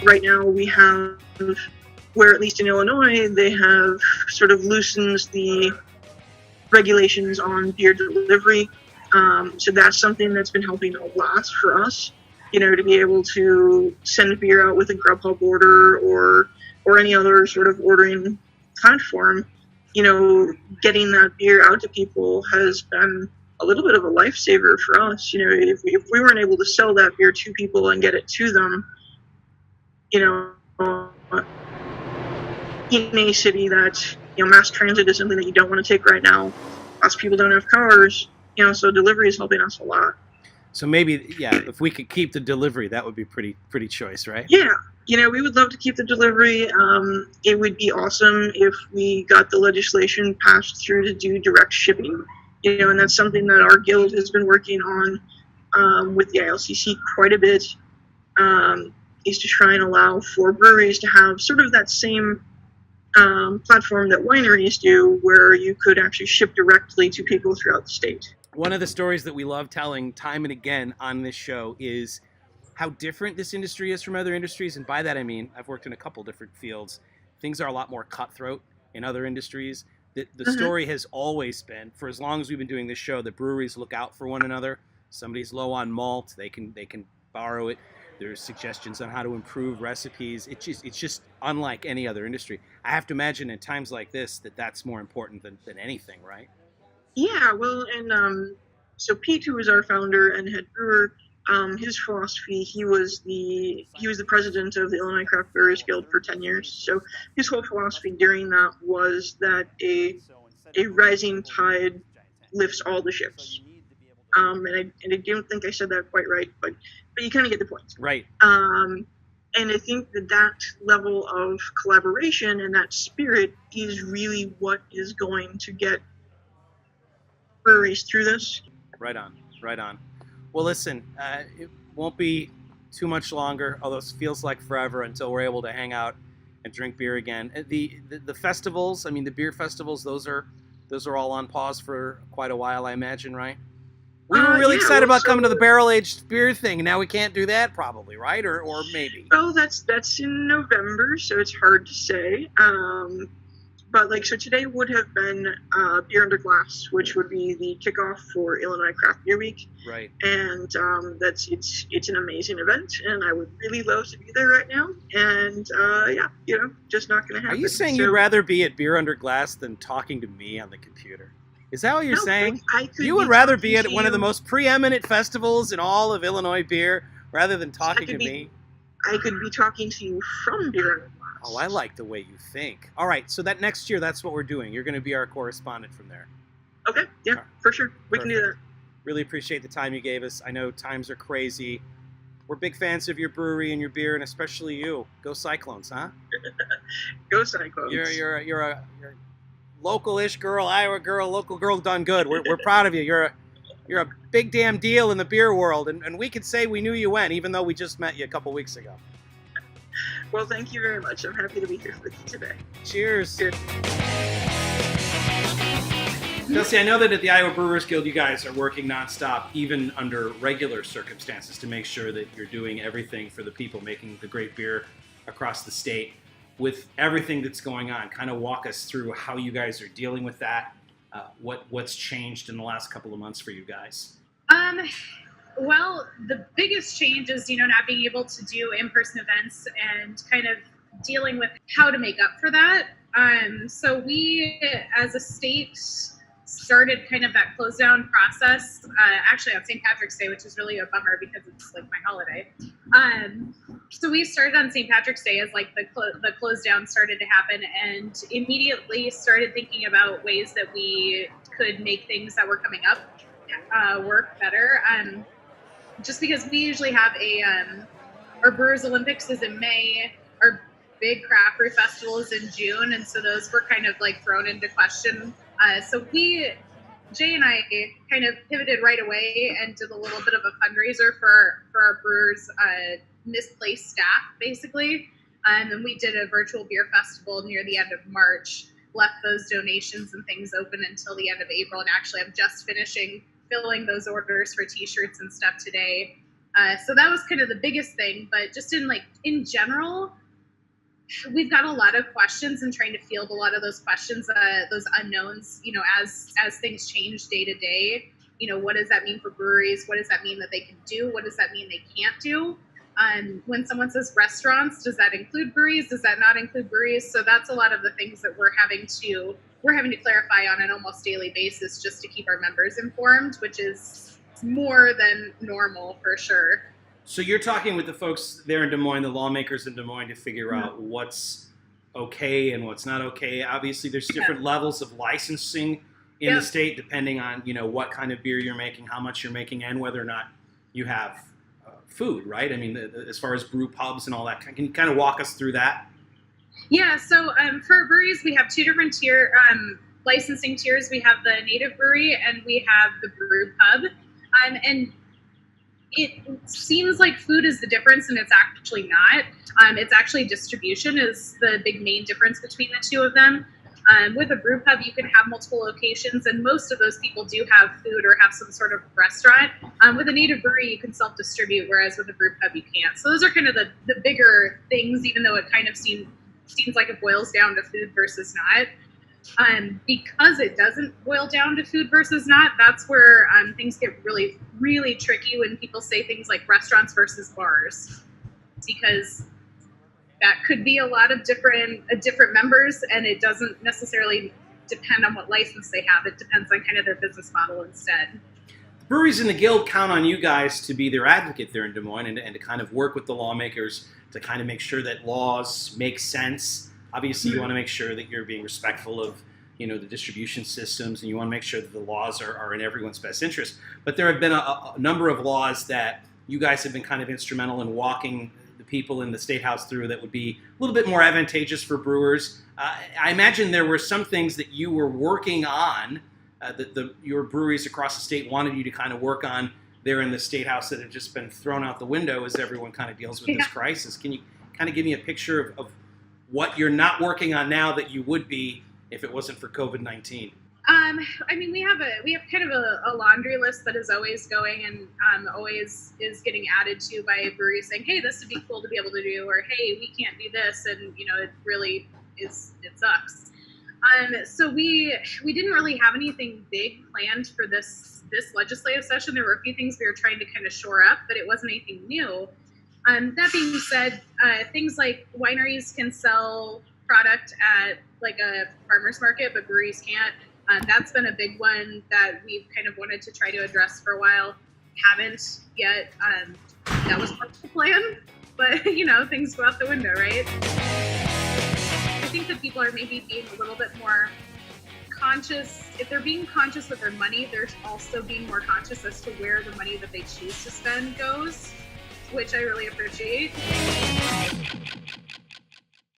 right now we have, where at least in Illinois, they have sort of loosened the regulations on beer delivery. So that's something that's been helping a lot for us, to be able to send beer out with a Grubhub order or any other sort of ordering platform. Getting that beer out to people has been a little bit of a lifesaver for us. If we weren't able to sell that beer to people and get it to them, in a city that, mass transit is something that you don't want to take right now. Lots of people don't have cars, so delivery is helping us a lot. So maybe, yeah, if we could keep the delivery, that would be pretty choice, right? Yeah, we would love to keep the delivery. It would be awesome if we got the legislation passed through to do direct shipping, and that's something that our guild has been working on with the ILCC quite a bit, is to try and allow for breweries to have sort of that same platform that wineries do, where you could actually ship directly to people throughout the state. One of the stories that we love telling time and again on this show is how different this industry is from other industries. And by that I mean, I've worked in a couple different fields. Things are a lot more cutthroat in other industries. The story has always been, for as long as we've been doing this show, that breweries look out for one another. Somebody's low on malt, they can borrow it. There's suggestions on how to improve recipes. It's just unlike any other industry. I have to imagine in times like this that's more important than anything, right? Yeah, well, and so Pete, who was our founder and head brewer, his philosophy, he was the president of the Illinois Craft Brewers Guild for 10 years. So his whole philosophy during that was that a rising tide lifts all the ships. And I don't think I said that quite right, but you kind of get the point. Right. And I think that level of collaboration and that spirit is really what is going to get breweries through this. Right on. Well, listen, it won't be too much longer, although it feels like forever until we're able to hang out and drink beer again. The festivals, I mean, the beer festivals, those are all on pause for quite a while, I imagine, right? We were really excited about coming to the barrel-aged beer thing, and now we can't do that probably, right? Or maybe. Oh, that's in November, so it's hard to say. But so today would have been Beer Under Glass, which would be the kickoff for Illinois Craft Beer Week. Right. And it's an amazing event, and I would really love to be there right now. And just not going to happen. Are you saying you'd rather be at Beer Under Glass than talking to me on the computer? Is that what you're saying? You would rather be at one of the most preeminent festivals in all of Illinois beer rather than talking to me? I could be talking to you from Beer Under Glass. Oh, I like the way you think. All right, so that next year, that's what we're doing. You're going to be our correspondent from there. Okay, yeah, for sure. We can do that. Really appreciate the time you gave us. I know times are crazy. We're big fans of your brewery and your beer, and especially you. Go Cyclones, huh? Go Cyclones. You're a local-ish girl, Iowa girl, local girl done good. We're proud of you. You're a big damn deal in the beer world, and we could say we knew you when, even though we just met you a couple weeks ago. Well, thank you very much. I'm happy to be here with you today. Cheers. Chelsea, I know that at the Iowa Brewers Guild, you guys are working nonstop, even under regular circumstances, to make sure that you're doing everything for the people making the great beer across the state. With everything that's going on, kind of walk us through how you guys are dealing with that. What's changed in the last couple of months for you guys? Well, the biggest change is, not being able to do in-person events and kind of dealing with how to make up for that. So we, as a state, started kind of that close down process, actually on St. Patrick's Day, which is really a bummer because it's like my holiday. So we started on St. Patrick's Day as the close down started to happen, and immediately started thinking about ways that we could make things that were coming up work better. Just because we usually have our Brewers Olympics is in May, our big craft brew festival is in June, and so those were kind of thrown into question. So Jay and I kind of pivoted right away and did a little bit of a fundraiser for our brewers' misplaced staff, basically. And then we did a virtual beer festival near the end of March, left those donations and things open until the end of April, and actually I'm just finishing filling those orders for t-shirts and stuff today. So that was kind of the biggest thing. But just in general, we've got a lot of questions and trying to field a lot of those questions, those unknowns, as things change day to day. What does that mean for breweries? What does that mean that they can do? What does that mean they can't do? When someone says restaurants, does that include breweries? Does that not include breweries? So that's a lot of the things that we're having to clarify on an almost daily basis just to keep our members informed, which is more than normal for sure. So you're talking with the folks there in Des Moines, the lawmakers in Des Moines, to figure out what's okay and what's not okay. Obviously, there's different levels of licensing in the state depending on what kind of beer you're making, how much you're making, and whether or not you have food, right? I mean, as far as brew pubs and all that, can you kind of walk us through that? Yeah, so for breweries, we have two different licensing tiers. We have the native brewery and we have the brew pub. And it seems like food is the difference, and it's actually not. It's actually distribution is the big main difference between the two of them. With a brew pub, you can have multiple locations, and most of those people do have food or have some sort of restaurant. With a native brewery, you can self-distribute, whereas with a brew pub, you can't. So those are kind of the bigger things, even though it kind of seems like it boils down to food versus not. Because it doesn't boil down to food versus not, that's where things get really, really tricky when people say things like restaurants versus bars, because that could be a lot of different members, and it doesn't necessarily depend on what license they have. It depends on kind of their business model instead. Breweries in the Guild count on you guys to be their advocate there in Des Moines and to kind of work with the lawmakers to kind of make sure that laws make sense. Obviously, you want to make sure that you're being respectful of the distribution systems, and you want to make sure that the laws are in everyone's best interest. But there have been a number of laws that you guys have been kind of instrumental in walking the people in the State House through that would be a little bit more advantageous for brewers. I imagine there were some things that you were working on that your breweries across the state wanted you to kind of work on there in the State House that have just been thrown out the window as everyone kind of deals with this crisis. Can you kind of give me a picture of what you're not working on now that you would be if it wasn't for COVID-19? I mean, we have kind of a laundry list that is always going and always is getting added to by breweries saying, hey, this would be cool to be able to do, or hey, we can't do this, and it really it sucks. So we didn't really have anything big planned for this legislative session. There were a few things we were trying to kind of shore up, but it wasn't anything new. That being said, things like wineries can sell product at like a farmer's market, but breweries can't. That's been a big one that we've kind of wanted to try to address for a while. Haven't yet. That was part of the plan, but things go out the window, right? I think that people are maybe being a little bit more conscious. If they're being conscious with their money, they're also being more conscious as to where the money that they choose to spend goes, which I really appreciate.